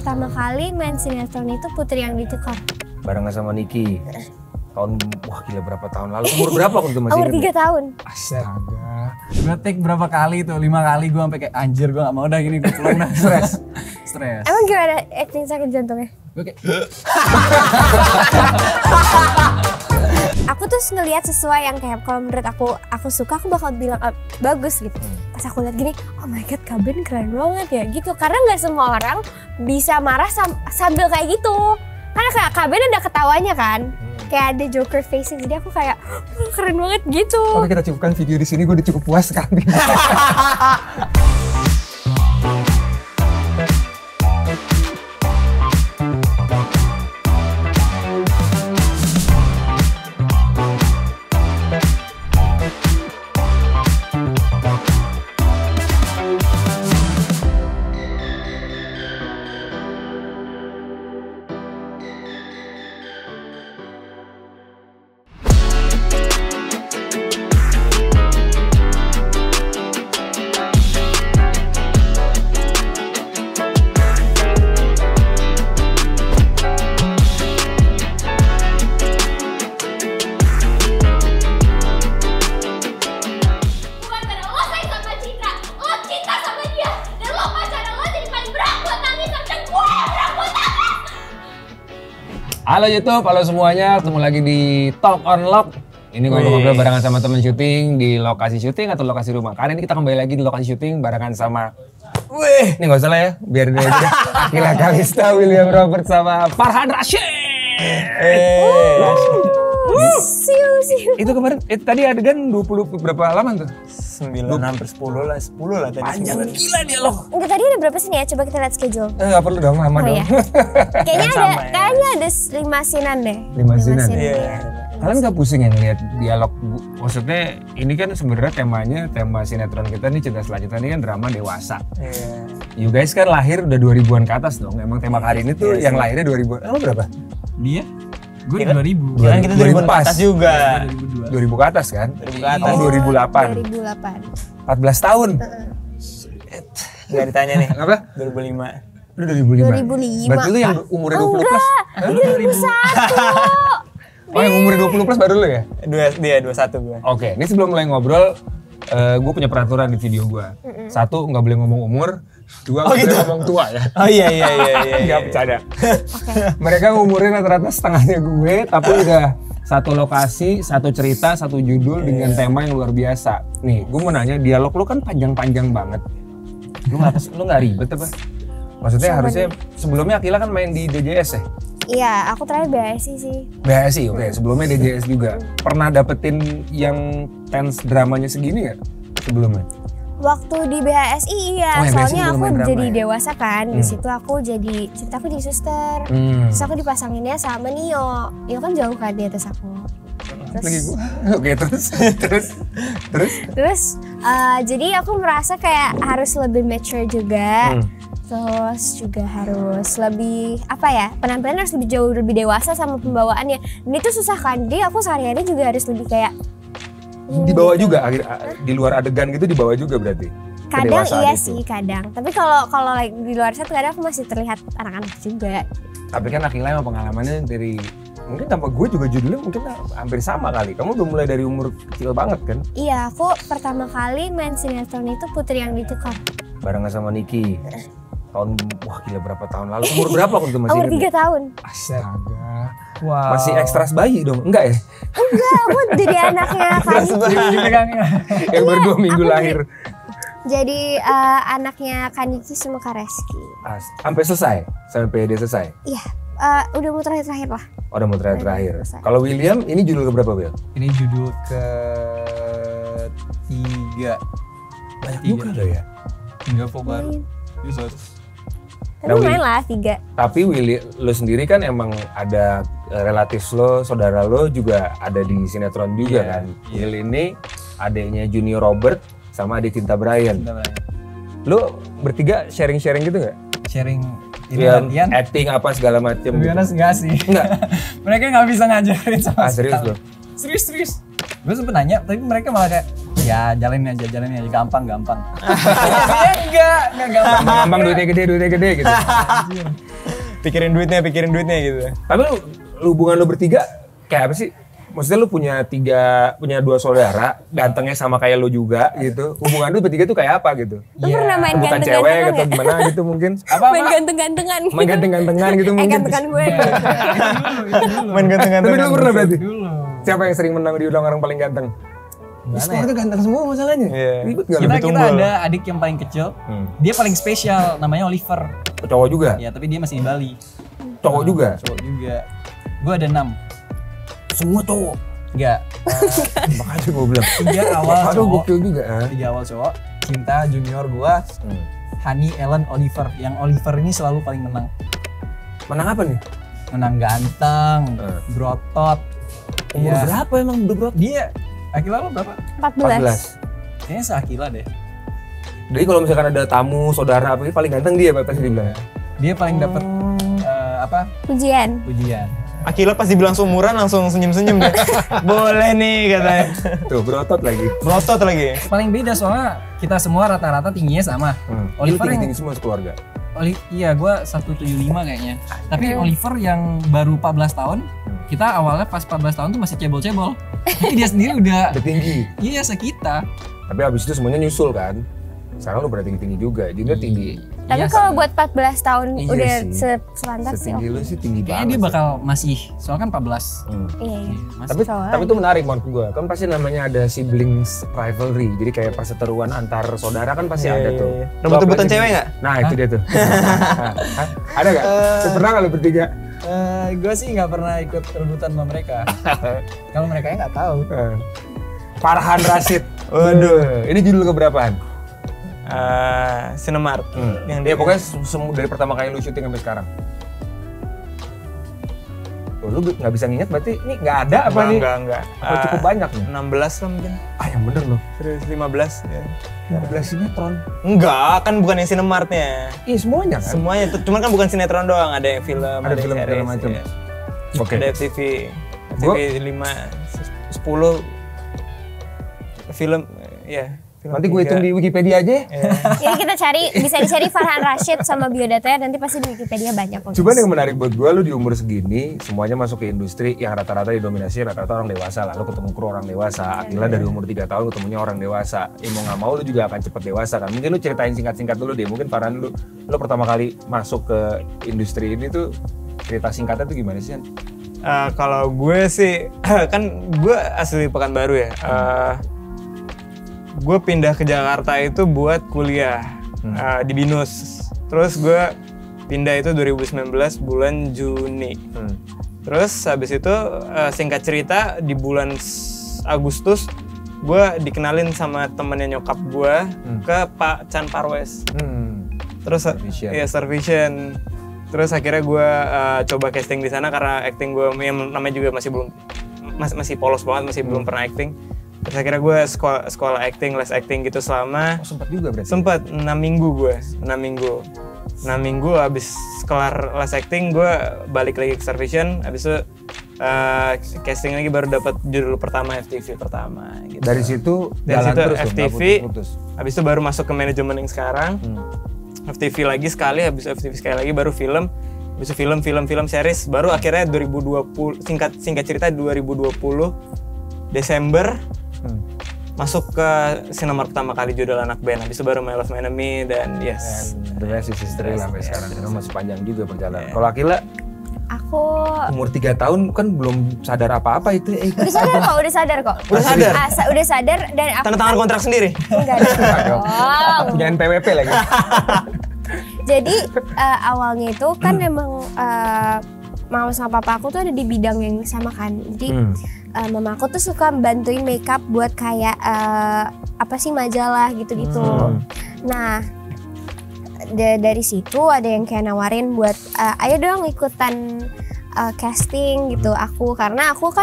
pertama kali main sinetron itu Putri yang Ditukar. Barengan sama Niki. Tahun, wah gila berapa tahun lalu? Umur berapa waktu itu masih? Umur 3 tahun. Astaga. Gue take berapa kali tuh? 5 kali gue sampai kayak anjir gue gak mau dah gini, gue pulang dah. Stres. Emang gimana acting sakit jantungnya? Gue kayak aku tuh ngelihat sesuai yang kayak kalau menurut aku suka, aku bakal bilang bagus gitu. Pas aku lihat gini, oh my god, Kak Ben keren banget ya gitu. Karena nggak semua orang bisa marah sambil kayak gitu. Karena kayak Kak Ben ada ketawanya kan, kayak ada Joker facing. Jadi aku kayak keren banget gitu. Oke, kita cukupkan video di sini. Gue udah cukup puas sekali. Halo YouTube, halo semuanya, ketemu lagi di Talk on Lock. Ini ngobrol-ngobrol barengan sama temen syuting di lokasi syuting atau lokasi rumah. Kali ini kita kembali lagi di lokasi syuting barengan sama ini nggak usah lah ya, biarin aja. Akila Kalista, William Robert sama Farhan Rashid. Itu kemarin, tadi adegan 20 berapa halaman tuh? 9 hampir 10 lah tadi. Panjang gila dia loh. Enggak, tadi ada berapa sini ya? Coba kita lihat schedule. Nggak perlu dong, lama dong. Ya? Kayaknya ada 5 scene-an deh. 5 scene-an? Iya. Kalian nggak pusing ya ngeliat dialog? Maksudnya ini kan sebenarnya tema sinetron kita nih, Cinta Selanjutnya ini kan drama dewasa. You guys kan lahir udah 2000-an ke atas dong. Emang tema kali ini tuh yang lahirnya 2000-an. Lo berapa? dia? Gue 2000. Kan kita 2000 ke atas juga. 2000 ke atas kan? 2000 ke atas. Oh, 2008. 14 tahun. Enggak ditanya nih. Apa? 2005. Lu 2005. 2005. Berarti lu yang umurnya 20 plus? Ini 2001. Oh, yang umurnya 20 plus baru lu ya? Dia 21 gue. Oke, ini sebelum mulai ngobrol, gue punya peraturan di video gue. 1, nggak boleh ngomong umur. 2, nggak boleh ngomong tua ya. Oh iya. Nggak bercanda. Mereka umurnya rata-rata setengahnya gue, tapi udah satu lokasi, satu cerita, satu judul dengan tema yang luar biasa. Nih, gue mau nanya, dialog lu kan panjang-panjang banget. Lu nggak ribet apa? Maksudnya harusnya sebelumnya Akila kan main di DJS ya? Iya, aku terakhir BSI sih. BSI, oke. Sebelumnya DJS juga. Pernah dapetin yang tense dramanya segini nggak sebelumnya? Waktu di BHSI iya, Oh, ya, soalnya BHSI aku belum main jadi drama, ya? dewasa kan. Di situ aku jadi suster. Terus aku dipasanginnya sama Nio. Nio kan jauh kan di atas aku. Oke, terus jadi aku merasa kayak harus lebih mature juga. Terus juga harus lebih penampilan harus jauh lebih dewasa sama pembawaannya. Dan itu susah kan, jadi aku sehari-hari juga harus lebih kayak dibawa juga di luar adegan gitu, dibawa juga berarti. Kadang iya itu. sih, kadang. Tapi kalau like, di luar set kadang aku masih terlihat anak-anak juga. Tapi kan Akila emang pengalamannya dari mungkin sama gue juga judulnya mungkin hampir sama kali. Kamu udah mulai dari umur kecil banget kan? Iya, aku pertama kali main sinetron itu Putri yang Ditukar. Barengan sama Niki. Tahun, wah gila berapa tahun lalu? Umur berapa waktu itu masih? Umur 3 tahun. Astaga. Wow. Masih ekstras bayi dong? Enggak ya? Enggak, aku jadi anaknya Kaniki. Yang baru 2 minggu lahir. Jadi anaknya Kaniki sama Kareski. Sampai selesai? Sampai PD selesai? Iya, udah mau terakhir lah. Oh, udah mau terakhir. Selesai. Kalau William, ini judul keberapa, Will? Ini judul ke 3. Banyak juga loh ya? 3 baru. Tapi main lah 3. Tapi Willy, lo sendiri kan emang ada relatif lo, saudara lo juga ada di sinetron juga kan? Will ini adiknya Junior Robert sama adik Cinta Brian. Lo bertiga sharing-sharing gitu nggak? Sharing ini Ya, latihan. acting apa segala macem. Lebih honest enggak sih? Enggak? Mereka nggak bisa ngajarin sama Serius sekali. lo? Serius. Gue sempet nanya, tapi mereka malah kayak ya jalanin aja, gampang. Enggak gampang. Gampang duitnya gede gitu. pikirin duitnya gitu. Tapi hubungan lu bertiga kayak apa sih? Maksudnya lu punya dua saudara, gantengnya sama kayak lu juga gitu. Hubungan lu bertiga tuh kayak apa gitu? Lu pernah main Bukan cewek ganteng-gantengan atau nggak? gimana gitu mungkin? Main ganteng-gantengan. Main ganteng-gantengan gitu mungkin. Gantengan gue. Main ganteng-ganteng. Tapi lu pernah berarti? Dulu. Siapa yang sering menang diulang orang paling ganteng? Keluarga ganteng semua masalahnya. Iya. Ribet gak lu? Kita ada adik yang paling kecil. Dia paling spesial, namanya Oliver. Cowok juga? Ya, tapi dia masih di Bali. Cowok juga? Cowok juga. Gue ada 6. Semua cowok? Enggak. Makanya gue bilang. 3 awal Aduh cowok. gokil juga. 3 awal cowok. Cinta junior gue. Hani, Ellen, Oliver. Yang Oliver ini selalu paling menang. Menang apa nih? Menang ganteng, berotot. Umur Iya. berapa emang udah bro? Dia, Akila lo berapa? 14. Kayaknya seakila deh. Jadi kalau misalkan ada tamu, saudara apa paling ganteng dia pasti dibilang. Dia paling dapat Ujian. pujian. Akila pas dibilang seumuran langsung senyum-senyum deh. Boleh nih katanya. Tuh berotot lagi. Berotot lagi. Paling beda soalnya kita semua rata-rata tingginya sama. Oliver Oliver yang tinggi semua sekeluarga. iya gue 175 kayaknya. Tapi Oliver yang baru 14 tahun, kita awalnya pas 14 tahun tuh masih cebol-cebol. Tapi dia sendiri udah Udah tinggi. iya sekita. Tapi abis itu semuanya nyusul kan. Sekarang lu berarti tinggi juga. Dia udah tinggi. Tapi Iya, kalau buat 14 tahun Iya udah sih. selantas sih. Setinggi lu sih tinggi Kayaknya banget. dia sih. bakal masih, soalnya kan 14. Iya. Masih. Tapi Soalnya- tapi itu menarik menurut gua. Kan pasti namanya ada siblings rivalry. Jadi kayak perseteruan antar saudara kan pasti ada tuh. Rebut-rebutan Apalagi- cewek nggak? Nah, itu dia tuh. Hah? Ada nggak? Pernah nggak lu bertiga? Gue sih nggak pernah ikut rebutan sama mereka. Kalau mereka nggak tahu. Farhan Rashid. Waduh, ini judul keberapaan? Cinemark. Yang Dia pokoknya dari pertama kali lu syuting sampai sekarang. Oh, lu nggak bisa nginget berarti ini nggak ada apa nih? Enggak. Apa cukup banyak nih? 16 lah mungkin. Ah yang bener loh. Terus 15 ya. 15 sinetron. Enggak, kan bukan yang Cinemartnya. Iya semuanya kan? Semuanya itu, cuman kan bukan sinetron doang, ada yang film, Ada film yang segala series, macam. ya. Oke. Ada FTV, Gua- FTV 5, 10 film, ya. Film Nanti gue 3. hitung di Wikipedia aja. Ini kita cari, bisa dicari Farhan Rashid sama biodatanya, nanti pasti di Wikipedia banyak kok. Cuman yang menarik buat gue, lu di umur segini semuanya masuk ke industri yang rata-rata didominasi rata-rata orang dewasa lah. Lu ketemu kru orang dewasa. Akila dari umur 3 tahun ketemunya orang dewasa. Ya mau nggak mau lu juga akan cepet dewasa kan. Mungkin lu ceritain singkat-singkat dulu deh. Mungkin Farhan lu pertama kali masuk ke industri ini tuh cerita singkatnya tuh gimana sih? Han? Kalau gue sih, kan gue asli Pekanbaru ya. Gue pindah ke Jakarta itu buat kuliah di BINUS. Terus gue pindah itu 2019 bulan Juni. Terus habis itu singkat cerita di bulan Agustus gue dikenalin sama temennya nyokap gue ke Pak Chan Parwes. Terus Starvision. ya Starvision. Terus akhirnya gue coba casting di sana karena acting gue yang namanya juga masih polos banget, masih belum pernah acting. Terus akhirnya gue sekolah acting, les acting gitu selama Sempet juga berarti? sempet 6 minggu gue, 6 minggu habis kelar les acting gue balik lagi ke Starvision, habis itu casting lagi baru dapat judul pertama FTV pertama gitu. Dari situ Dari jalan situ terus tuh, nggak FTV, putus-putus. habis itu baru masuk ke manajemen yang sekarang. FTV lagi sekali, habis FTV sekali lagi baru film. Habis itu film series, baru akhirnya 2020 singkat cerita 2020 Desember masuk ke Cinemark pertama kali judul anak band. Habis itu baru My Love My Enemy dan Yes. The Rest is History lah sampai sekarang. Karena masih panjang juga perjalanan. Iya. Kalau Akila Aku umur 3 tahun kan belum sadar apa-apa itu. udah sadar kok. Udah sadar? Udah sadar dan aku Tanda tangan kontrak sendiri. enggak dong. punya NPWP lagi. Jadi awalnya itu kan emang mama sama papa aku tuh ada di bidang yang sama kan. Jadi mama aku tuh suka bantuin makeup buat kayak apa sih majalah gitu-gitu. Nah dari situ ada yang kayak nawarin buat ayo dong ikutan casting gitu aku, karena aku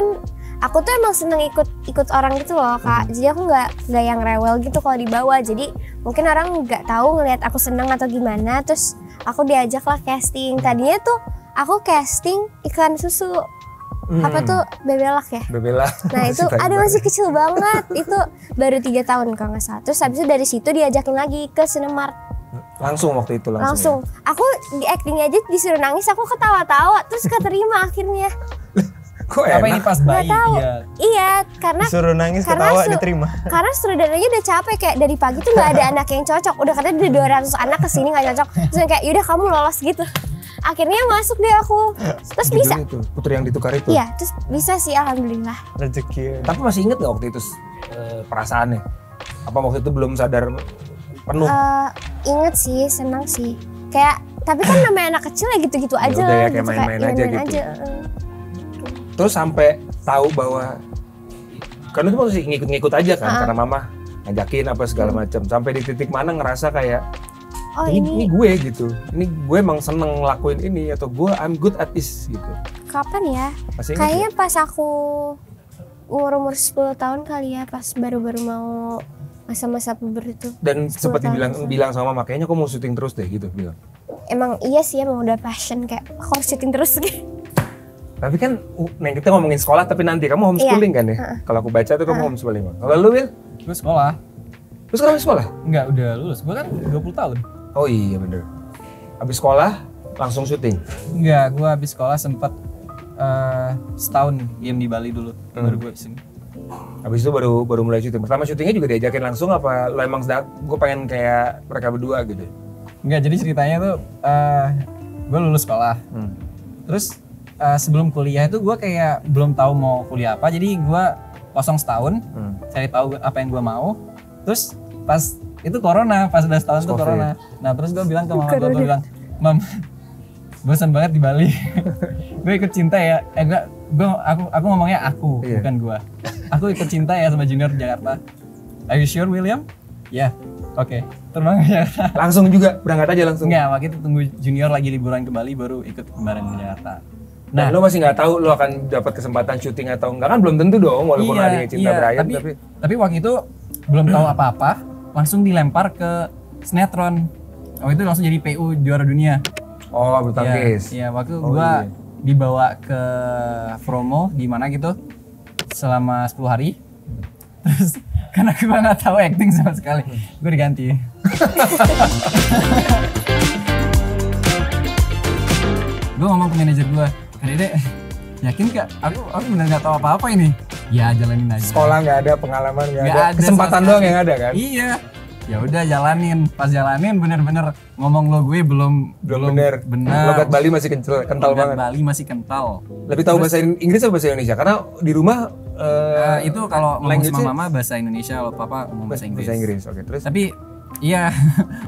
tuh emang seneng ikut orang gitu loh Kak. Jadi aku nggak yang rewel gitu kalau dibawa. Jadi mungkin orang nggak tahu ngelihat aku seneng atau gimana. Terus aku diajak lah casting. Tadinya tuh aku casting iklan susu. Apa tuh Bebelak ya? Bebela. Nah itu ada masih kecil banget. Itu baru 3 tahun kalau nggak salah. Terus habis itu dari situ diajakin lagi ke Cinemark. Langsung waktu itu langsung. Langsung. Aku di acting aja disuruh nangis, aku ketawa-tawa terus keterima akhirnya. Kok Apa ini enak? pas bayi? Nggak tahu. Iya. Iya, karena Disuruh nangis karena ketawa su- diterima. karena sutradaranya udah capek, kayak dari pagi tuh nggak ada anak yang cocok. Udah katanya ada 200 anak kesini nggak cocok. Terus kayak yaudah kamu lolos gitu. Akhirnya masuk deh aku. Terus bisa. Judulnya itu, Putri yang ditukar itu. Iya, terus bisa sih alhamdulillah. Rezeki. Tapi masih inget gak waktu itu perasaannya? Apa waktu itu belum sadar penuh? Ingat sih, senang sih. Kayak tapi kan namanya anak kecil ya gitu-gitu aja. udah ya, kayak gitu, main-main aja main-main gitu. aja. Terus sampai tahu bahwa kan itu masih ngikut-ngikut aja kan karena mama ngajakin apa segala macam. Sampai di titik mana ngerasa kayak Oh ini ini gue gitu. Ini gue emang seneng ngelakuin ini atau gue I'm good at this gitu. kapan ya? Masih ingat Kayaknya pas aku umur 10 tahun kali ya, pas baru-baru mau masa-masa puber itu. Dan 10 sempat tahun. bilang sama mama kayaknya kok mau syuting terus deh gitu bilang. Emang iya sih, emang udah passion kayak aku harus syuting terus gitu. Tapi kan kita ngomongin sekolah tapi nanti kamu homeschooling kan ya? Kalau aku baca tuh kamu homeschooling. Kalau lu Will? Gue sekolah. Lu sekarang sekolah? Enggak, udah lulus. Gue kan 20 tahun. Oh iya bener. Habis sekolah langsung syuting. Enggak, gue habis sekolah sempet setahun diem di Bali dulu. Baru gue kesini. Habis itu baru mulai syuting. Pertama syutingnya juga diajakin langsung apa lo emang gue pengen kayak mereka berdua gitu? Enggak, jadi ceritanya tuh gue lulus sekolah. Terus sebelum kuliah itu gue kayak belum tahu mau kuliah apa. Jadi gue kosong setahun, cari tahu apa yang gue mau. Terus pas itu corona, pas udah setahun tuh COVID. corona. Nah terus gue bilang ke mama gue bilang, Mam, bosan banget di Bali. Gue ikut cinta ya. Aku ngomongnya aku, Iya. bukan gue. Aku ikut cinta ya sama Junior Jakarta. Are you sure, William? Ya, oke. Terbang ke Jakarta. Langsung juga berangkat aja langsung. Enggak, waktu itu tunggu Junior lagi liburan ke Bali baru ikut kemarin ke Jakarta. Nah, lo masih nggak tahu lo akan dapat kesempatan syuting atau enggak kan belum tentu dong walaupun hari cinta berakhir tapi waktu itu belum tahu apa-apa, langsung dilempar ke sinetron. Waktu itu langsung jadi PU juara dunia. oh bulu tangkis. Iya, waktu Oh, gua iya. dibawa ke promo di mana gitu selama 10 hari. Terus karena gua nggak tahu acting sama sekali, gua diganti. Gue ngomong ke manajer gue, Dede, yakin gak? Aku bener gak tahu apa-apa ini. Ya jalanin aja. Sekolah nggak ada, pengalaman nggak Nggak ada, ada kesempatan sama doang sekali. yang ada kan? Iya. Ya udah jalanin. Pas jalanin bener-bener ngomong lo gue belum Bener. Logat Bali masih kental Logat banget. Bali masih kental. Lebih tahu bahasa Inggris atau bahasa Indonesia? Karena di rumah Itu kalau ngomong language-nya sama mama bahasa Indonesia, kalau papa ngomong bahasa Inggris. bahasa Inggris. Oke, terus Tapi iya,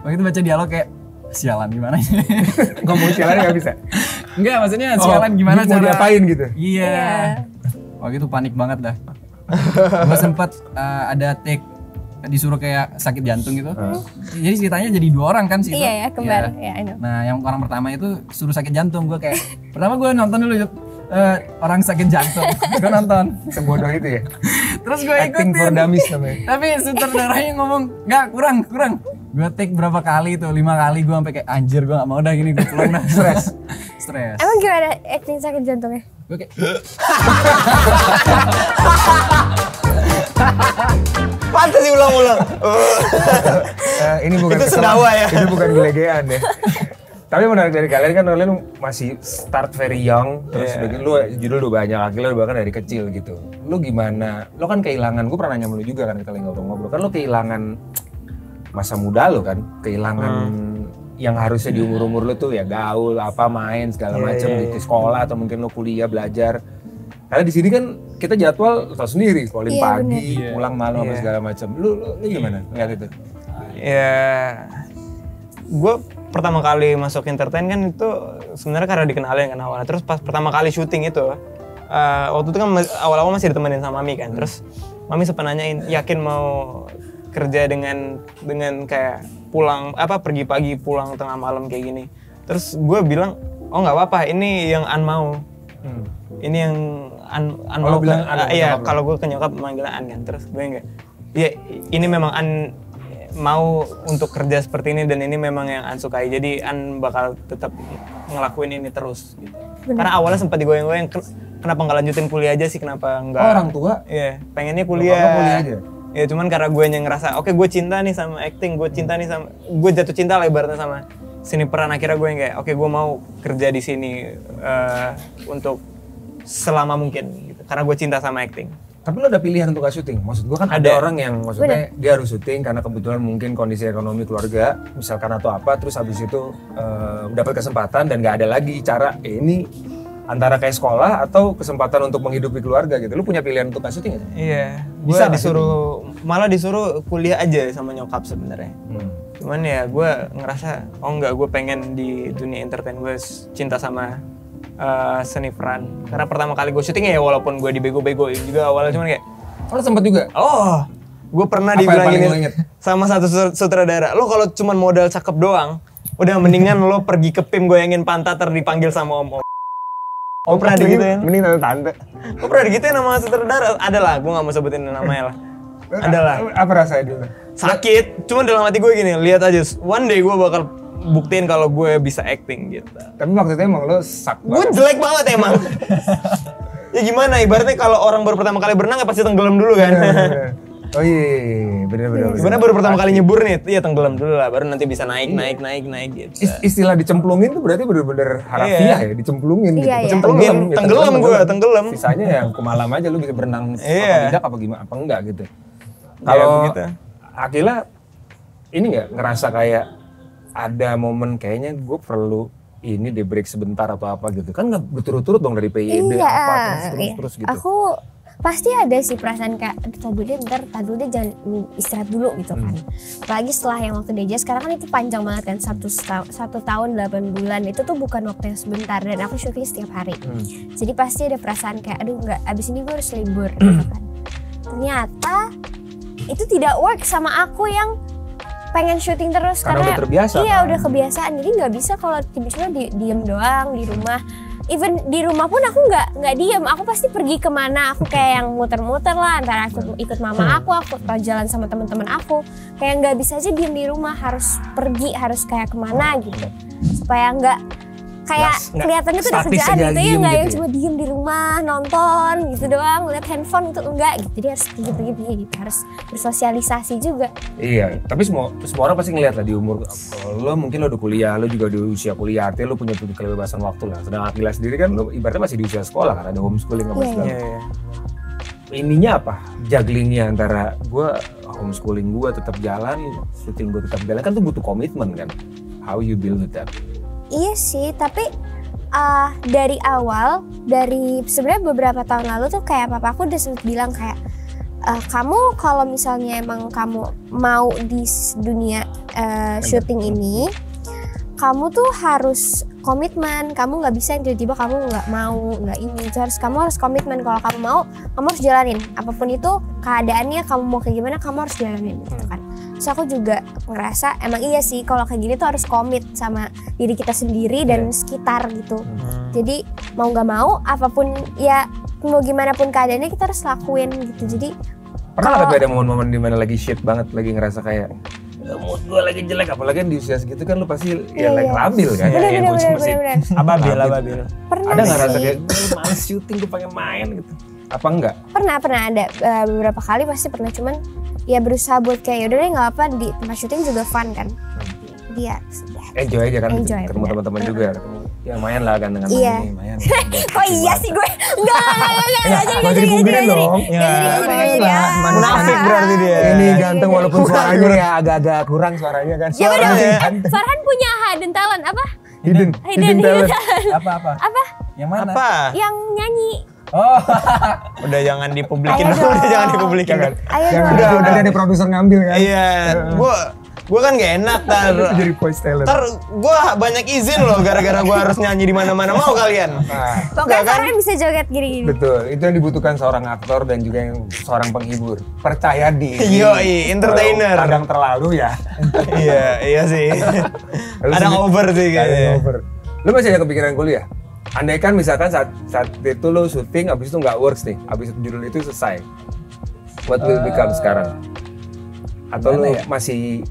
waktu itu baca dialog kayak sialan gimana ini? ngomong sialan nggak bisa. Enggak, maksudnya sialan gimana mau cara diapain gitu? Iya. Waktu itu panik banget dah. Gue sempat ada take disuruh kayak sakit jantung gitu. Jadi ceritanya jadi 2 orang kan sih. Iya ya, kembar. Ya, I know. Nah, yang orang pertama itu suruh sakit jantung. Gue kayak pertama gue nonton dulu orang sakit jantung. Gue nonton. Sebodoh itu ya. Terus gue Acting for ikutin. dummies namanya. Tapi sutradaranya ngomong, "Enggak, kurang." Gue take berapa kali tuh? 5 kali gue sampai kayak anjir, gue gak mau dah gini, gue pulang dah. Stres. Emang gimana acting sakit jantungnya? Gue kayak Pantes diulang-ulang. Ini bukan Itu kesalahan, sendawa ya? Itu bukan gelegean ya. Tapi menarik dari kalian kan kalian masih start very young, terus lu judul udah banyak, akhirnya lu bahkan dari kecil gitu. Lu gimana? Lu kan kehilangan, gue pernah nanya sama lu juga kan kalian ngobrol-ngobrol, kan lu kehilangan masa muda lu kan, kehilangan yang harusnya di umur-umur lu tuh ya gaul, apa main segala macem di sekolah atau mungkin lu kuliah belajar. Karena di sini kan kita jadwal lu tau sendiri, sekolahing Iya, pagi, pulang malam apa Iya. segala macem. Lu gimana ngeliat itu? Ya, gue pertama kali masuk entertain kan itu sebenarnya karena dikenalin kan awalnya. Terus pas pertama kali syuting itu, waktu itu kan awal-awal masih ditemenin sama Mami kan. Terus Mami sempat nanyain, yakin mau kerja dengan kayak pulang pergi pagi pulang tengah malam kayak gini. Terus gue bilang, oh nggak apa-apa, ini yang An mau. Ini yang An Oh, mau. bilang An, Iya, nyokap lo. kalau gue ke nyokap manggilnya An kan. Terus gue enggak. Iya, ini memang An mau untuk kerja seperti ini dan ini memang yang An sukai. Jadi An bakal tetap ngelakuin ini terus. Gitu. Karena awalnya sempat digoyang-goyang, kenapa nggak lanjutin kuliah aja sih? Kenapa nggak? Oh, orang tua? Iya, pengennya Bokap lo kuliah. kuliah aja? Ya cuman karena gue yang ngerasa, oke gue cinta nih sama acting, gue cinta nih sama, gue jatuh cinta lah ibaratnya sama seni peran. Akhirnya gue yang kayak, oke gue mau kerja di sini untuk selama mungkin gitu. Karena gue cinta sama acting. Tapi lo ada pilihan untuk gak syuting? Maksud gue kan ada orang yang maksudnya dia harus syuting karena kebetulan mungkin kondisi ekonomi keluarga misalkan atau apa, terus habis itu dapat kesempatan dan gak ada lagi cara ini antara kayak sekolah atau kesempatan untuk menghidupi keluarga gitu. Lu punya pilihan untuk gak syuting gak? Iya, gue Bisa malah disuruh kuliah aja sama nyokap sebenarnya. Cuman ya gue ngerasa, oh enggak, gue pengen di dunia entertain, gue cinta sama seni peran. Karena pertama kali gue syuting ya walaupun gue dibego-begoin juga awalnya, cuman kayak, Oh sempet juga? oh gue pernah Apa yang dibilang paling gini lo inget? sama satu sutradara, lo kalau cuman modal cakep doang, udah mendingan lo pergi ke PIM goyangin pantat dipanggil sama om-om. Oh pernah digituin? Mending tante-tante. Gue pernah digituin sama sutradara, ada lah, gue gak mau sebutin namanya lah. Ada lah. Apa rasanya dulu? Sakit, cuman dalam hati gue gini, lihat aja, one day gue bakal buktiin kalau gue bisa acting gitu. Tapi waktu itu emang lo sak Gue jelek banget emang. Ya gimana, ibaratnya kalau orang baru pertama kali berenang ya pasti tenggelam dulu kan. Oh iya, bener-bener. Gimana baru pertama kali nyebur nih, iya tenggelam dulu lah, baru nanti bisa naik gitu. Istilah dicemplungin tuh berarti bener-bener harafiah ya, dicemplungin gitu. Iya, iya. Cemplungin, ya, Tenggelam gue, tenggelam. Sisanya ya malam aja lu bisa berenang apa Iya. tidak apa gimana apa enggak gitu. Ya, Kalau begitu. Akila ini nggak ngerasa kayak ada momen kayaknya gue perlu ini di break sebentar atau apa gitu kan, nggak berturut-turut dong dari PYD Iya, apa iya. terus gitu. Aku pasti ada sih perasaan kayak, aduh tadi deh bentar, tadi deh jangan istirahat dulu gitu kan. Apalagi setelah yang waktu DJ, sekarang kan itu panjang banget kan, satu tahun 8 bulan, itu tuh bukan waktu yang sebentar dan aku syuting setiap hari. Jadi pasti ada perasaan kayak, aduh nggak, abis ini gue harus libur gitu kan. Ternyata itu tidak work sama aku yang pengen syuting terus Karena udah terbiasa, iya kan? udah kebiasaan, jadi nggak bisa kalau tiba-tiba diem doang di rumah. Even di rumah pun aku nggak diem, aku pasti pergi kemana, aku kayak yang muter-muter lah, antara aku ikut mama aku jalan sama teman-teman aku, kayak nggak bisa aja diem di rumah, harus pergi, harus kayak kemana gitu, supaya nggak kayak kelihatannya tuh udah statis kerjaan aja, gitu ya, diem nggak gitu yang ya? cuma diem di rumah nonton gitu doang, lihat handphone gitu enggak gitu, jadi harus pergi gitu, harus bersosialisasi juga. Iya, tapi semua orang pasti ngeliat lah di umur lo, mungkin lo udah kuliah, lo juga di usia kuliah, artinya lo punya kebebasan waktu lah. Sedang Akila sendiri kan lo ibaratnya masih di usia sekolah kan, ada homeschooling apa Iya, segala. Iya. Ininya apa? Jugglingnya antara gue homeschooling gue tetap jalan, syuting gue tetap jalan, kan tuh butuh komitmen kan. How you deal with that? Iya sih, tapi dari awal, dari sebenarnya beberapa tahun lalu tuh kayak papa aku udah sempet bilang kayak, kamu kalau misalnya emang kamu mau di dunia syuting ini, kamu tuh harus komitmen, kamu nggak bisa yang tiba-tiba kamu nggak mau, nggak ini, kamu harus komitmen. Kalau kamu mau, kamu harus jalanin, apapun itu keadaannya, kamu mau kayak gimana, kamu harus jalanin gitu kan. Terus aku juga ngerasa emang iya sih, kalau kayak gini tuh harus komit sama diri kita sendiri dan sekitar gitu. Jadi mau nggak mau, apapun ya, mau gimana pun keadaannya kita harus lakuin gitu. Jadi Pernah tapi ada momen-momen dimana lagi shit banget, lagi ngerasa kayak mood gue lagi jelek, apalagi kan di usia segitu kan lu pasti ya lagi labil kan. bener. Ababil. Pernah Ada nggak sih. rasa kayak gue males syuting, gue pengen main gitu? Apa enggak? Pernah ada beberapa kali pasti pernah, cuman ya berusaha buat kayak yaudah deh nggak apa, di tempat syuting juga fun kan. Dia Enjoy aja kan, Enjoy, ketemu bener. teman-teman juga, ketemu ya main lah kan dengan Iya. ini, main. oh iya sih gue enggak Nggak jadi pungkirin dong. Munafik berarti dia. Ini ganteng walaupun suaranya ya agak-agak kurang suaranya kan. Ya udah, Suaranya Farhan punya hidden talent apa? hidden talent. Apa? Apa? Yang mana? Apa? Yang nyanyi. Oh, Udah jangan dipublikin Ayo dulu, udah dong. jangan dipublikin. Jangan. Ayo Jangan, dong. udah ada produser ngambil kan. Iya, gua kan gak enak tar. Jadi voice talent. Ntar gue banyak izin loh gara-gara gue harus nyanyi di mana-mana. Mau kalian? Nah, Pokoknya Enggak kan? Farhan bisa joget gini-gini. betul, itu yang dibutuhkan seorang aktor dan juga yang seorang penghibur. Percaya diri. Yoi, entertainer. Kalau kadang terlalu ya. Iya sih. Lu Kadang sendiri- over sih kadang kayaknya. over. Lu masih ada kepikiran kuliah? Andaikan misalkan saat itu lu syuting, abis itu nggak works nih, abis itu judul itu selesai, what will become sekarang? Atau lu Gimana ya? masih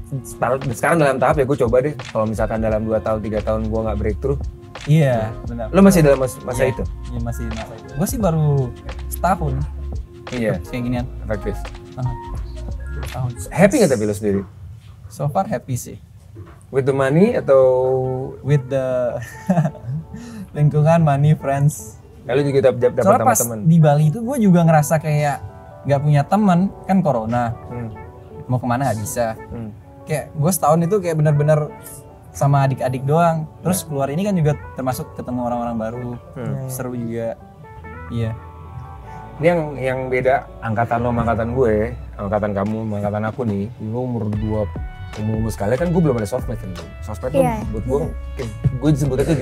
sekarang dalam tahap ya gue coba deh, kalau misalkan dalam 2 tahun 3 tahun gue nggak breakthrough, iya, benar. lu masih dalam masa itu? Iya, masih masa itu. Gue sih baru setahun Iya, kayak ginian. efektif. Aha. tahun. Happy nggak tapi lo sendiri? So far happy sih. With the money atau With the lingkungan, money, friends. lalu juga dapat Soalnya pas teman-teman? di Bali itu gue juga ngerasa kayak nggak punya teman, kan corona. Mau kemana nggak bisa. Kayak gue setahun itu kayak benar-benar sama adik-adik doang. Terus keluar ini kan juga termasuk ketemu orang-orang baru. Seru juga. Iya. Ini yang beda angkatan lo sama angkatan gue, angkatan kamu sama angkatan aku nih. Lo umur sekali kan gue belum ada sosmed kan. Sosmed tuh buat gue disebutnya tuh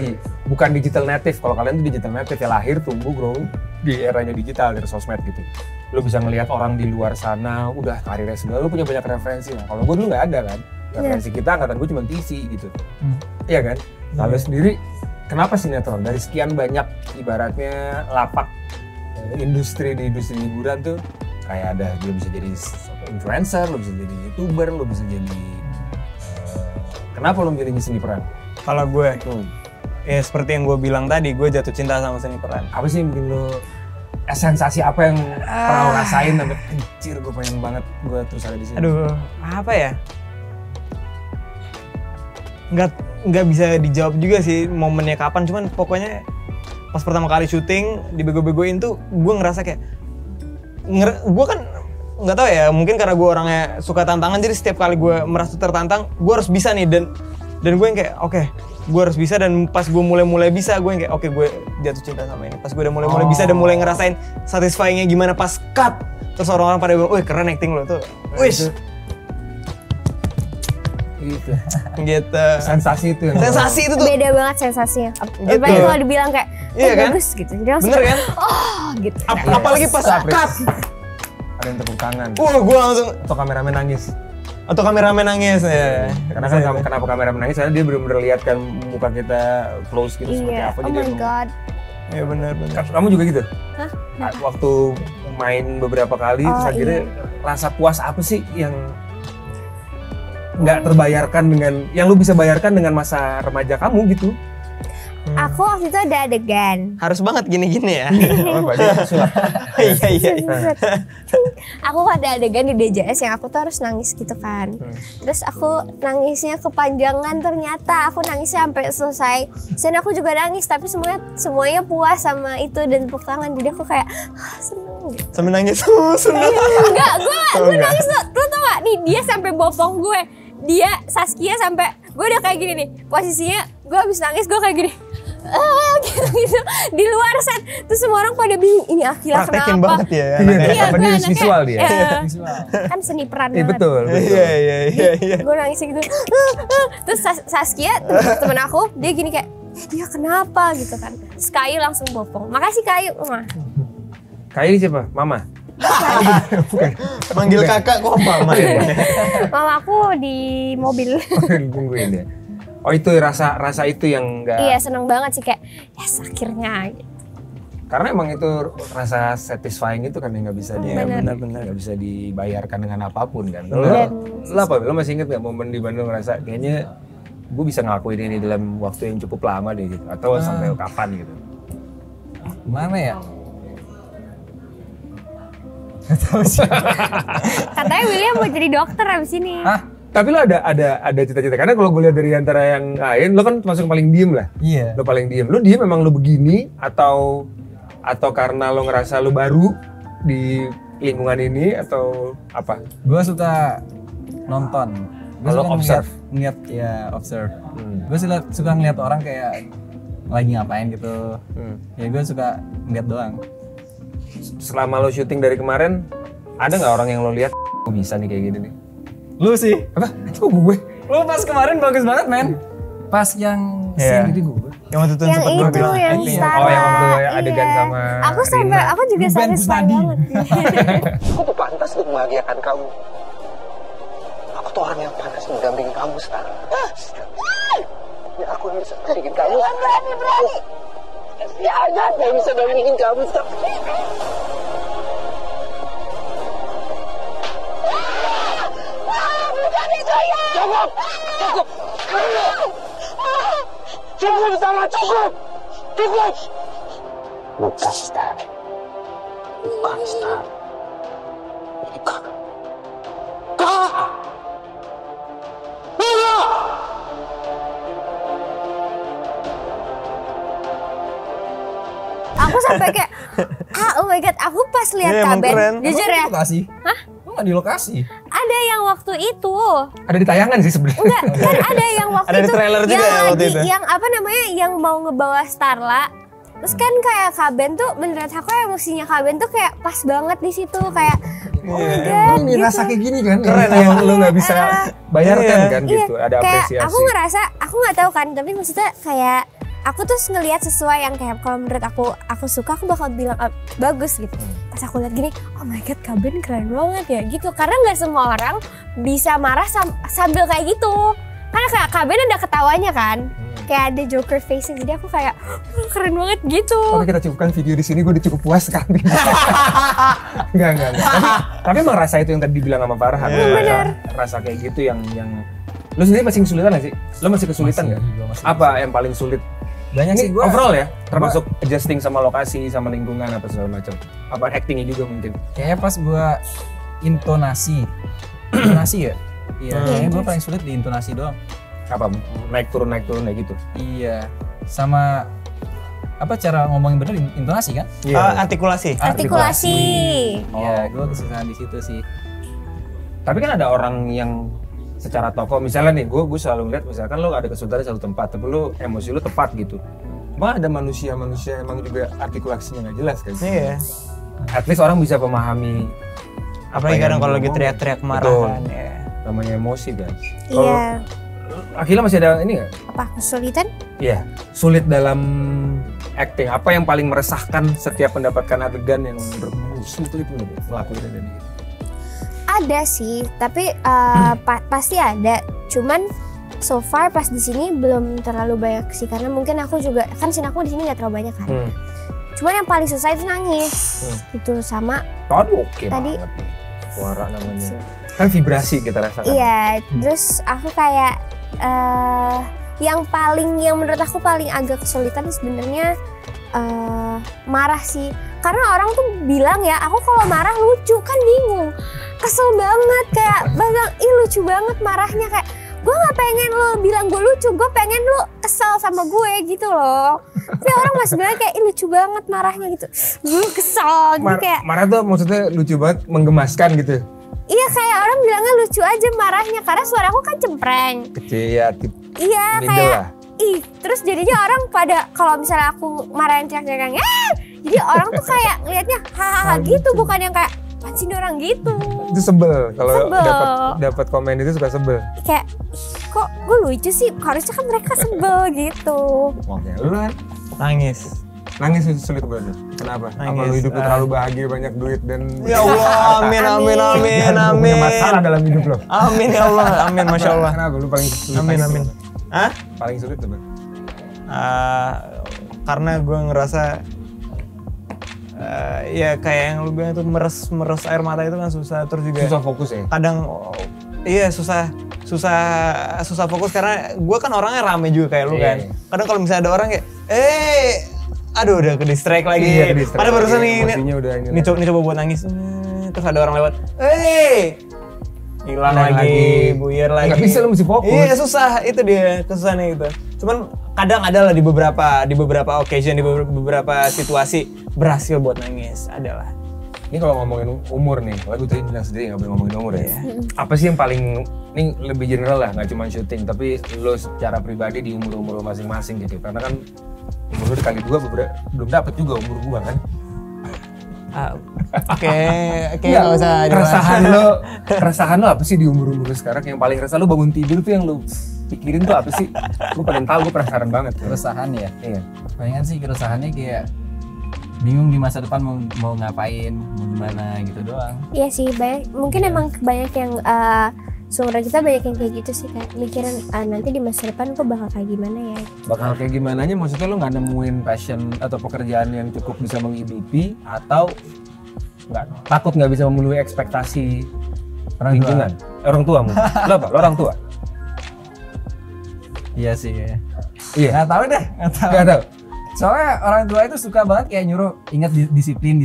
bukan digital native. Kalau kalian tuh digital native ya lahir, tumbuh, grow di eranya digital dari sosmed gitu. Lo bisa ngelihat orang di luar sana udah karirnya segala, lo punya banyak referensi. Nah kalau gue dulu nggak ada kan. Referensi kita angkatan gue cuma PC gitu. Iya kan? Lalu sendiri kenapa sinetron? Dari sekian banyak ibaratnya lapak industri di industri hiburan tuh kayak ada, lo bisa jadi influencer, lo bisa jadi youtuber, lo bisa jadi kenapa lo milih seni peran? Kalau gue, ya seperti yang gue bilang tadi, gue jatuh cinta sama seni peran. Apa sih yang bikin lo, sensasi apa yang pernah lo rasain sampai anjir gue pengen banget gue terus ada di sini? Aduh, apa ya? Nggak bisa dijawab juga sih momennya kapan, cuman pokoknya pas pertama kali syuting dibego-begoin tuh gue ngerasa kayak gue kan nggak tahu ya, mungkin karena gue orangnya suka tantangan, jadi setiap kali gue merasa tertantang gue harus bisa nih, dan gue yang kayak oke, gue harus bisa. Dan pas gue mulai bisa, gue yang kayak oke, gue jatuh cinta sama ini. Pas gue udah mulai bisa dan mulai ngerasain satisfyingnya gimana pas cut, terus orang-orang pada bilang, wih keren acting lo tuh, wish gitu. Sensasi itu yang Sensasi itu tuh Beda banget sensasinya. Gitu. Apalagi kalau dibilang kayak, Iya kan? bagus gitu. Jadi langsung bener kan? oh gitu. Apalagi pas cut, ada yang tepuk tangan gue langsung, atau kameramen nangis. atau kameramen nangis ya. Karena kan kenapa kameramen nangis? Karena dia benar-benar lihat kan muka kita close gitu seperti Iya, apa. oh Jadi my emang- god. Ya benar. Kamu juga gitu? Hah? Waktu main beberapa kali, terus Oh, akhirnya rasa puas apa sih yang nggak terbayarkan dengan, yang lu bisa bayarkan dengan masa remaja kamu gitu? Aku waktu itu ada adegan. Harus banget gini-gini ya. Apa dia sulap? Iya. Aku ada adegan di DJS yang aku tuh harus nangis gitu kan. Terus aku nangisnya kepanjangan, ternyata aku nangisnya sampai selesai. Dan aku juga nangis, tapi semuanya puas sama itu dan tepuk tangan. Jadi aku kayak seneng gitu. Sambil nangis seneng. Enggak, gue nangis tuh tau gak? Nih dia sampai bopong gue. Dia Saskia sampai gue udah kayak gini nih. Posisinya gue habis nangis gue kayak gini. Gitu di luar set. Terus semua orang pada bingung, ini Akila Praktekin kenapa? banget ya. Iya, apa gue dia anaknya, visual dia? kan seni peran Iya banget. betul. Iya. Gue nangis gitu. Terus Saskia temen aku, dia gini kayak, dia kenapa gitu kan. Terus Kayu langsung bopong. Makasih Kayu. Kayak ini siapa? Mama? Bukan. Manggil kakak kok mama. Mama aku di mobil. Ditungguin dia. Oh itu rasa itu yang enggak. Iya seneng banget sih kayak, yes akhirnya gitu. Karena emang itu rasa satisfying itu kan yang nggak bisa Benar. nggak bisa dibayarkan dengan apapun kan. Dan- Lo apa? Lo masih inget nggak momen di Bandung ngerasa kayaknya gue bisa ngelakuin ini dalam waktu yang cukup lama deh gitu, atau sampai kapan gitu? Mana ya? Katanya William mau jadi dokter abis ini. Hah? Tapi lo ada cita-cita, karena kalau gue lihat dari antara yang lain, lo kan termasuk paling diem lah. Iya. Lo paling diem. Lo diem memang lo begini atau karena lo ngerasa lo baru di lingkungan ini atau apa? Gue suka nonton. Gue Kalau suka observe? ngeliat ya observe. Gue suka ngeliat orang kayak lagi ngapain gitu. Ya gue suka ngeliat doang. Selama lo syuting dari kemarin, ada nggak orang yang lo lihat gue bisa nih kayak gini nih? Lu sih? Apa? Kok gue? Lu pas kemarin bagus banget men. Pas yang Iya. scene itu gue. Yang waktu itu Yang sempat gue itu bilang yang acting. Sarah. Oh, yang waktu adegan Iya. sama Aku sampai, Rina. aku juga Ruben satisfied Kusnadi. banget. Aku tuh pantas untuk membahagiakan kamu. Aku tuh orang yang pantas mendampingi kamu sekarang. Ya aku yang bisa dampingin kamu. Berani. Ya ada yang bisa dampingin kamu sekarang. Bukan itu ya. Cukup. Cukup sama cukup. Bukan Star. Bukan. Aku sampai kayak, oh my god, aku pas lihat Iya, emang Kaben, keren. jujur ya, Lokasi. Hah? Lu nggak di lokasi? ada yang waktu itu, Ada di tayangan sih sebenarnya. enggak, kan ada yang waktu Ada di itu, trailer juga yang ya waktu lagi, itu? yang apa namanya, yang mau ngebawa Starla. Terus kan kayak Kaben tuh, menurut aku emosinya Kaben tuh kayak pas banget di situ, kayak oh my god, Ini gitu. rasa kayak gini kan, Keren yang ya. lu nggak bisa bayarkan Iya. kan gitu. Ada kayak apresiasi. aku ngerasa, aku nggak tahu kan, tapi maksudnya kayak aku tuh ngelihat sesuai yang kayak kalau menurut aku suka, aku bakal bilang bagus gitu. Pas aku lihat gini, oh my god, Kaben keren banget ya gitu. Karena nggak semua orang bisa marah sambil kayak gitu. Karena kayak Kaben ada ketawanya kan, kayak ada Joker face, jadi aku kayak keren banget gitu. Oke, kita cukupkan video di sini, gue udah cukup puas sekali. Enggak. Tapi emang rasa itu yang tadi dibilang sama Farhan. Bener. Rasa kayak gitu yang lu sendiri masih kesulitan nggak sih? Lu masih kesulitan nggak? Apa yang paling sulit? Banyak Ini sih gua. overall ya, termasuk adjusting sama lokasi, sama lingkungan apa segala macam. Apa actingnya juga mungkin? Kayaknya pas gua intonasi ya. Iya, kayaknya gua paling sulit di intonasi doang. Apa naik turun kayak gitu? Iya. Sama apa cara ngomongin bener intonasi kan? Artikulasi. Artikulasi. Iya, gua kesusahan di situ sih. Tapi kan ada orang yang secara tokoh, misalnya nih, gue selalu lihat misalkan lo ada kesulitan di satu tempat, tapi lo emosi lo tepat gitu. Emang ada manusia emang juga artikulasinya nggak jelas kan? Iya. At least orang bisa memahami. Apalagi apa kadang yang kalau lo lagi ngomong. teriak-teriak marah Betul. kan. Ya. Namanya emosi kan. Iya. Akhirnya masih ada ini nggak? Apa kesulitan? Iya, sulit dalam acting. Apa yang paling meresahkan setiap mendapatkan adegan yang sulit itu ngelakuin adegan gitu? Ada sih, tapi pasti ada. Cuman so far pas di sini belum terlalu banyak sih, karena mungkin aku juga kan scene aku di sini nggak terlalu banyak kan. Cuman yang paling susah itu nangis, gitu sama. Aduh, oke Tadi- banget nih. Suara namanya. Kan vibrasi kita rasakan. Iya, terus aku kayak yang menurut aku paling agak kesulitan sebenarnya marah sih. Karena orang tuh bilang ya, aku kalau marah lucu, kan bingung. Kesel banget, kayak bilang, ih lucu banget marahnya, kayak gue gak pengen lo bilang gue lucu, gue pengen lo kesel sama gue gitu loh. Tapi orang masih bilang kayak, ih lucu banget marahnya gitu. Gue kesel, jadi kayak Marah tuh maksudnya lucu banget, menggemaskan gitu. iya kayak orang bilangnya lucu aja marahnya, karena suaraku kan cempreng. Kecil ya, Iya middle kayak lah. ih, terus jadinya orang pada kalau misalnya aku marahin teriak-teriak jadi orang tuh kayak ngelihatnya hahaha gitu, bukan yang kayak apaan sih ini orang gitu. Itu sebel kalau Sebel. dapat komen itu suka sebel. Kayak ih, kok gue lucu sih, harusnya kan mereka sebel gitu. Oke, lu kan Nangis. nangis sulit banget. Kenapa? Apa lu Nangis, hidup lu terlalu bahagia, banyak duit dan Ya Allah, amin, amin, amin, Jangan punya masalah amin. dalam hidup lo. Amin ya Allah, amin, masya Allah. Kenapa lu paling sulit? Amin, amin. Hah? Paling sulit tuh, Bang. Karena gue ngerasa ya kayak yang lu bilang itu meres air mata itu kan susah, terus juga Susah fokus ya. kadang iya susah fokus karena gue kan orangnya rame juga kayak lu Iya, kan. iya. Kadang kalau misalnya ada orang kayak aduh udah ke distract lagi. Iya, ke distract Ada barusan lagi, nih emosinya udah ini ini coba buat nangis. Terus ada orang lewat. Hilang Hilang lagi, lagi. buyar lagi. Nggak bisa, lu mesti fokus. Iya susah, itu dia kesusahannya gitu. Cuman kadang ada lah di beberapa occasion, di beberapa situasi berhasil buat nangis, adalah. Ini kalau ngomongin umur nih, kalau gue tadi bilang sendiri nggak boleh ngomongin umur ya. Apa sih yang paling, ini lebih general lah, nggak cuma syuting, tapi lo secara pribadi di umur-umur lo masing-masing gitu. Karena kan umur lo dikali dua belum dapet juga umur gua kan. Oke, nggak usah. Keresahan lo apa sih di umur-umur lo sekarang? Yang paling resah lo bangun tidur tuh yang lo pikirin tuh apa sih? Gue pengen tahu, gue penasaran banget. Keresahan ya. Iya. Palingan sih keresahannya kayak bingung di masa depan mau ngapain, mau gimana gitu doang. Iya sih, mungkin emang banyak yang seumuran kita banyak yang kayak gitu sih, kayak mikirin nanti di masa depan kok bakal kayak gimana ya. Bakal kayak gimana nya, maksudnya lo nggak nemuin passion atau pekerjaan yang cukup bisa menghidupi, atau takut nggak bisa memenuhi ekspektasi lingkungan? Orang tua mungkin. Lo apa? Lo orang tua? Iya sih ya. Iya. Nggak tahu deh, nggak tahu. Nggak tahu. Soalnya orang tua itu suka banget kayak nyuruh ingat disiplin,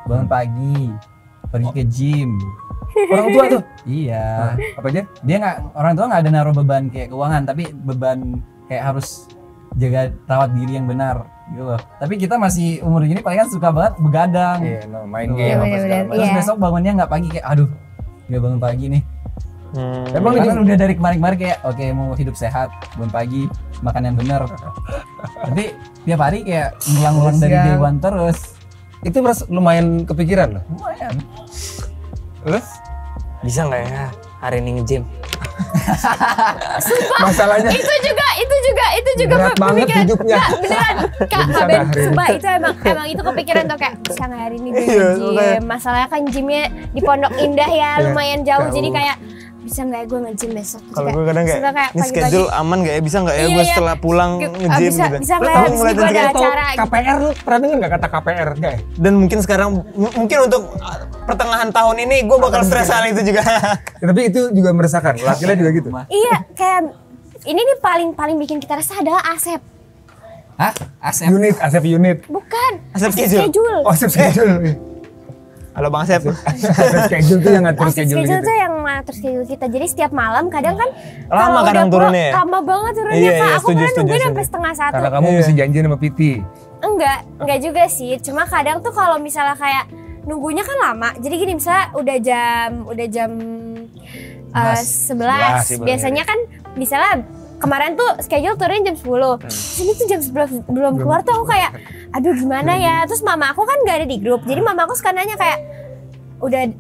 bangun pagi, pergi ke gym. Orang tua tuh. Iya. Apa aja? Dia nggak, orang tua nggak ada naruh beban kayak keuangan, tapi beban kayak harus jaga rawat diri yang benar gitu loh. Tapi kita masih umur gini paling kan suka banget begadang. Iya, no, main Tuh. game apa Bener-bener, segala macam. Terus Iya. besok bangunnya nggak pagi kayak aduh nggak bangun pagi nih. Emang Karena itu udah dari kemarin-kemarin kayak oke mau hidup sehat, bangun pagi, makan yang benar. Tapi tiap hari kayak ngulang-ngulang dari Siang. day one terus. itu lumayan kepikiran loh. Lumayan. Lu? Bisa nggak ya hari ini nge-gym? Masalahnya itu juga berat banget pemikiran. hidupnya. Nggak, beneran Kak bisa Ben, nggak hari ini? sumpah itu emang itu kepikiran tuh kayak bisa nggak hari ini gue Iya, nge-gym. kayak- Masalahnya kan gymnya di Pondok Indah ya, lumayan jauh, jauh. jadi kayak bisa nggak ya gue nge-gym besok. Terus Kalau kayak, gue kadang kayak, sumpah ini pagi-pagi, schedule aman nggak ya? Bisa nggak ya Iya, gue iya. setelah pulang nge-gym bisa, gitu? bisa Lu nggak tahu ya, abis ngeliatin gue ada Atau acara gitu. KPR lu pernah dengar nggak kata KPR enggak ya? Dan mungkin sekarang, mungkin untuk pertengahan tahun ini gue bakal stres hal itu juga. Ya, tapi itu juga meresahkan. Laki-laki juga gitu. Iya, kayak ini nih paling bikin kita resah adalah Asep. Hah? Asep? Asep unit. Bukan. Asep schedule. Oh, Asep schedule. Halo Bang Asep. Asep schedule tuh yang ngatur Asep schedule schedule gitu. tuh yang ngatur schedule kita. Jadi setiap malam kadang kan Lama kalau kadang udah turunnya ya? lama banget turunnya Iya, Kak. iya, Aku setuju, pernah nungguin setuju. sampai setengah satu. Karena kamu mesti janjian sama Piti. Enggak juga sih. Cuma kadang tuh kalau misalnya kayak nunggunya kan lama. Jadi gini misalnya udah jam 11. sih, Biasanya kan misalnya kemarin tuh schedule turun jam 10. Terus ini tuh jam 11 belum keluar tuh aku kayak aduh gimana ya. Terus mama aku kan gak ada di grup. Jadi mama aku suka nanya kayak udah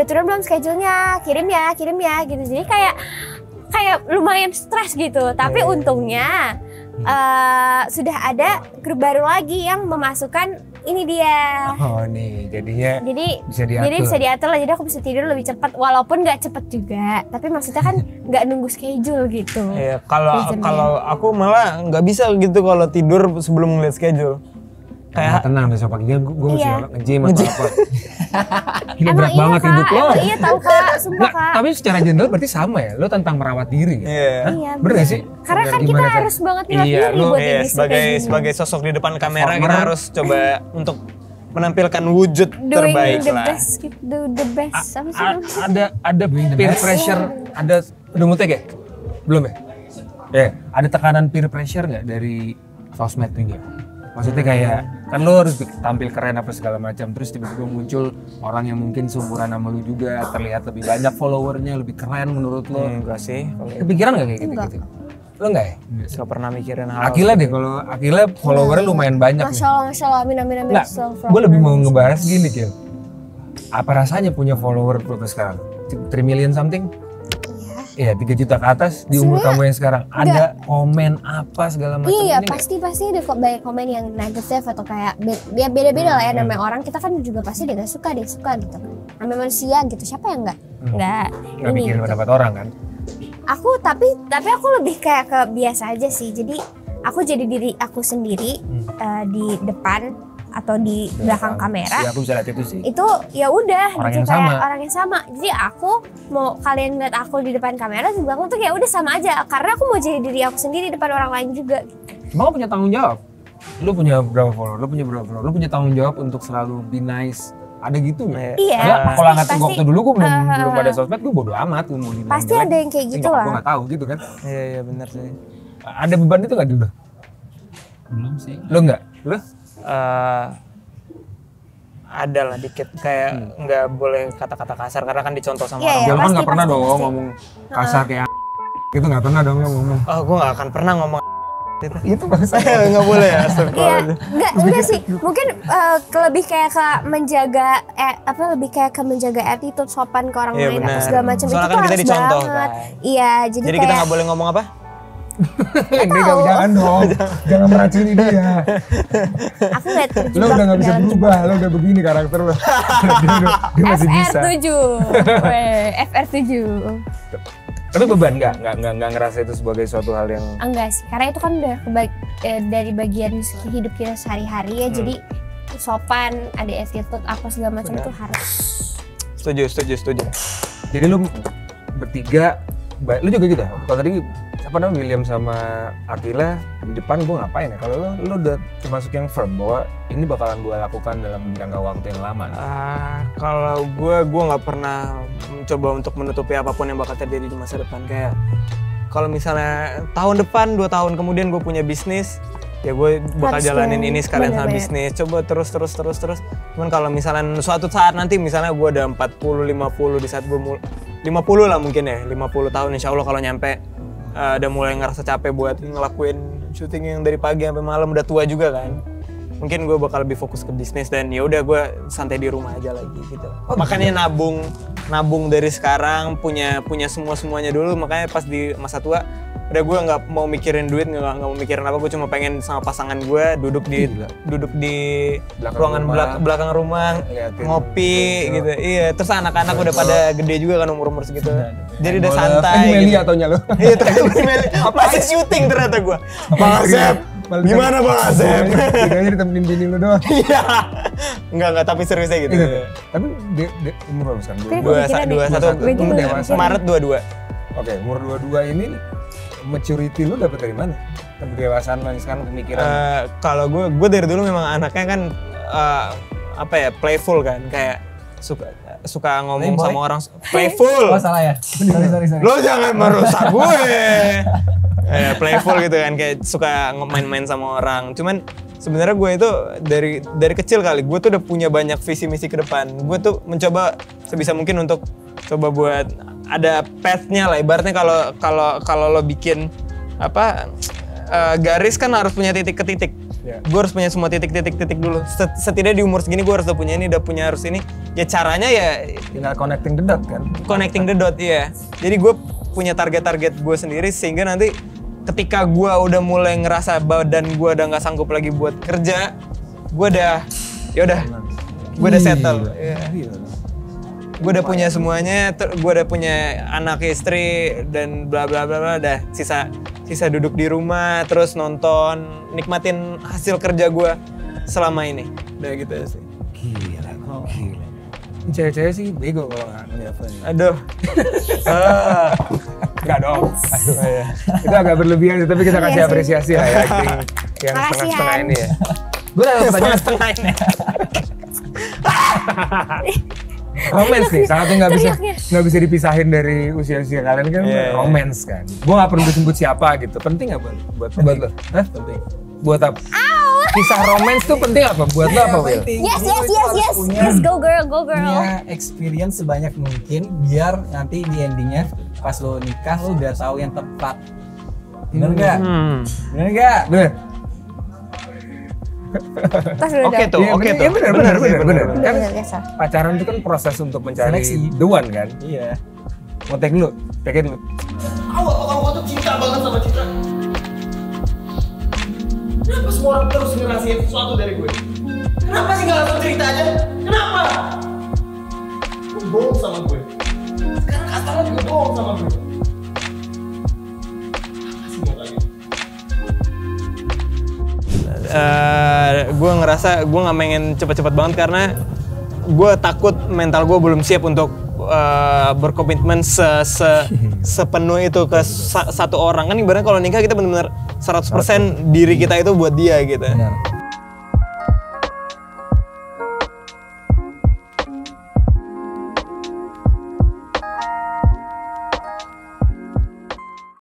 turun belum schedule-nya? Kirim ya gitu. Jadi kayak lumayan stres gitu. Tapi untungnya sudah ada grup baru lagi yang memasukkan ini dia. Oh nih, jadinya Jadi bisa diatur. Jadi bisa diatur lah, jadi aku bisa tidur lebih cepat walaupun nggak cepat juga. Tapi maksudnya kan nggak nunggu schedule gitu. Iya, kalau Reasonnya. kalau aku malah nggak bisa gitu kalau tidur sebelum ngeliat schedule. Kayak tenang besok paginya gue mesti Iya. nge-gym atau apa. Ini Emang berat iya banget Kak, hidup lo. emang iya tahu Kak, sumpah Nggak, Kak. tapi secara general berarti sama ya, lo tentang merawat diri ya? Iya. Iya, Bener gak sih? Karena kan kita Gimana, Kak? harus banget merawat Iya, diri lu- buat Iya, diri sendiri. sebagai sosok di depan kamera Performer. kita harus coba untuk menampilkan wujud doing terbaik the lah. best, gitu, do the best. Apa sih? Ada peer pressure, ada udah mutek ya? Belum ya? Ya, ada tekanan peer pressure nggak dari sosmed nih? Maksudnya kayak kan lo harus tampil keren apa segala macam, terus tiba-tiba muncul orang yang mungkin seumuran sama lo juga, terlihat lebih banyak followernya, lebih keren menurut lo. Enggak sih, kalau Kepikiran nggak kayak gitu-gitu? Lo nggak ya? nggak pernah mikirin hal. Akila deh, kalau Akila followernya lumayan banyak nih. Masya Allah, amin. Nggak, gue lebih mau ngebahas gini Kil. Apa rasanya punya follower berapa sekarang? 3 million something? Iya, 3 juta ke atas di umur kamu yang sekarang. Ada komen apa segala macam Iya, ini nggak? pasti ada kok banyak komen yang negatif atau kayak beda-beda lah ya namanya orang. Kita kan juga pasti dia suka gitu. Namanya manusia gitu. Siapa yang enggak Nggak ini mikirin gitu. pendapat orang kan? Aku tapi aku lebih kayak ke biasa aja sih. Jadi aku jadi diri aku sendiri di depan atau di belakang kamera. Iya, aku bisa lihat itu sih. Itu ya udah Orang gitu yang kayak sama. orang yang sama. Jadi aku mau kalian lihat aku di depan kamera di belakang tuh kayak udah sama aja karena aku mau jadi diri aku sendiri di depan orang lain juga. Cuma kamu punya tanggung jawab. Lu punya berapa follower? Lu punya berapa follower? Lu punya tanggung jawab untuk selalu be nice. Ada gitu nggak? Iya, Karena kalau angkat pasti. waktu dulu gue belum ada sosmed, gue bodo amat. Gue mau dibilang Pasti jelek. ada yang kayak gitu Gue lah. nggak tahu gitu kan. Iya benar sih. Ada beban itu nggak dulu? Belum sih. Lu nggak? Lu? Ada lah dikit kayak nggak boleh kata-kata kasar karena kan dicontoh sama Iya, orang. iya. Ya lu kan pasti, nggak pernah pasti, dong pasti. ngomong kasar kayak gitu, nggak pernah dong ngomong. Oh, gue nggak akan pernah ngomong itu. Itu bangsa. Nggak boleh ya. Iya, Astagfirullahaladzim. enggak sih. Mungkin lebih kayak ke menjaga lebih kayak ke menjaga attitude sopan ke orang Iya, lain benar. atau segala macam itu Soalnya tuh kan kita harus dicontoh, banget. kan. Iya, jadi Jadi kita kayak nggak boleh ngomong apa? Ini jangan dong, jangan meracuni dia. aku nggak Lo terjebak udah nggak bisa dalam berubah, lo udah begini karakter lo. dia masih bisa. FR7. Weh, FR7. Tapi beban nggak ngerasa itu sebagai suatu hal yang Enggak sih, karena itu kan udah dari bagian hidup kita sehari-hari ya. Jadi sopan, ada attitude apa segala macam itu harus. Setuju. Jadi lu bertiga, lu juga gitu ya? Kalau tadi siapa apa namanya William sama Attila di depan gue ngapain ya? Kalau lo udah termasuk yang firm bahwa ini bakalan gue lakukan dalam jangka waktu yang lama. Kalau gue nggak pernah mencoba untuk menutupi apapun yang bakal terjadi di masa depan. Kayak kalau misalnya tahun depan, 2 tahun kemudian gue punya bisnis, ya gue bakal jalanin ini sekalian sama bisnis. Coba terus. Cuman kalau misalnya suatu saat nanti misalnya gue udah 40-50 di saat gue 50 lah mungkin ya, 50 tahun insya Allah kalau nyampe udah mulai ngerasa capek buat ngelakuin syuting yang dari pagi sampai malam, udah tua juga kan. Mungkin gue bakal lebih fokus ke bisnis dan ya udah gue santai di rumah aja lagi gitu. Makanya nabung dari sekarang, punya semuanya dulu, makanya pas di masa tua udah gue nggak mau mikirin duit, nggak mau mikirin apa, gue cuma pengen sama pasangan gue duduk di ruangan belakang rumah ngopi gitu. Iya, terus anak-anak udah pada gede juga kan umur segitu, jadi udah santai Meli gitu. atau nyalo? Iya, ternyata Meli masih syuting ternyata gue. Bang Asep, gimana Bang Asep? Tidaknya ditemenin bini lu doang. Iya, enggak tapi seriusnya gitu. Tapi umur berapa sekarang? 21 Maret 22. Oke, umur 22 ini maturity lu dapet dari mana? Kedewasaan lu sekarang, pemikiran? Kalau gue dari dulu memang anaknya kan playful kan, kayak suka ngomong sama orang playful. Oh salah ya. Sorry. Lo jangan merusak gue. Playful gitu kan, kayak suka main-main sama orang. Cuman sebenarnya gue itu dari kecil kali gue tuh udah punya banyak visi misi ke depan. Gue tuh mencoba sebisa mungkin untuk coba buat ada path-nya lah. Ibaratnya kalau lo bikin garis kan harus punya titik ke titik. Yeah. Gue harus punya semua titik dulu. Setidaknya di umur segini gue harus udah punya ini, harus ini. Ya caranya ya tinggal connecting the dot kan? Connecting the dot, iya. Jadi gue punya target gue sendiri sehingga nanti ketika gue udah mulai ngerasa badan gue udah nggak sanggup lagi buat kerja, gue udah settle. Yeah. Gue udah punya semuanya, gue udah punya anak, istri dan bla bla bla bla. Dah sisa duduk di rumah terus nonton, nikmatin hasil kerja gue selama ini. Udah gitu sih. Gila. Cewek-cewek sih bego kalau nggak ngeliatnya. Aduh. Enggak dong. Itu agak berlebihan sih, tapi kita kasih apresiasi lah ya acting yang setengah-setengah ini ya. Gue ada pertanyaan setengah ini. Romance nih, sangat nggak bisa dipisahin dari usia kalian kan, romance kan. Gue nggak perlu disebut siapa gitu. Penting nggak buat lo? Penting. Buat apa? Kisah romance tuh penting apa? Buat lo apa, Will? Yes, go girl. Punya experience sebanyak mungkin biar nanti di endingnya pas lo nikah lo udah tahu yang tepat. Bener nggak? Bener. Oke tuh. Bener. Kan pacaran itu kan proses untuk mencari the one kan? Iya. Mau take dulu, take dulu. Aku tuh cinta banget sama Citra. Kenapa semua orang terus ngerahasiain sesuatu dari gue? Kenapa sih gak langsung cerita aja? Kenapa? Lu bohong sama gue. Sekarang Astana juga bohong sama gue. Apa sih mau kalian? Gue ngerasa gue nggak pengen cepet-cepet banget karena gue takut mental gue belum siap untuk berkomitmen sepenuh itu ke satu orang. Kan ibaratnya kalau nikah kita benar-benar 100% diri kita itu buat dia gitu. Benar.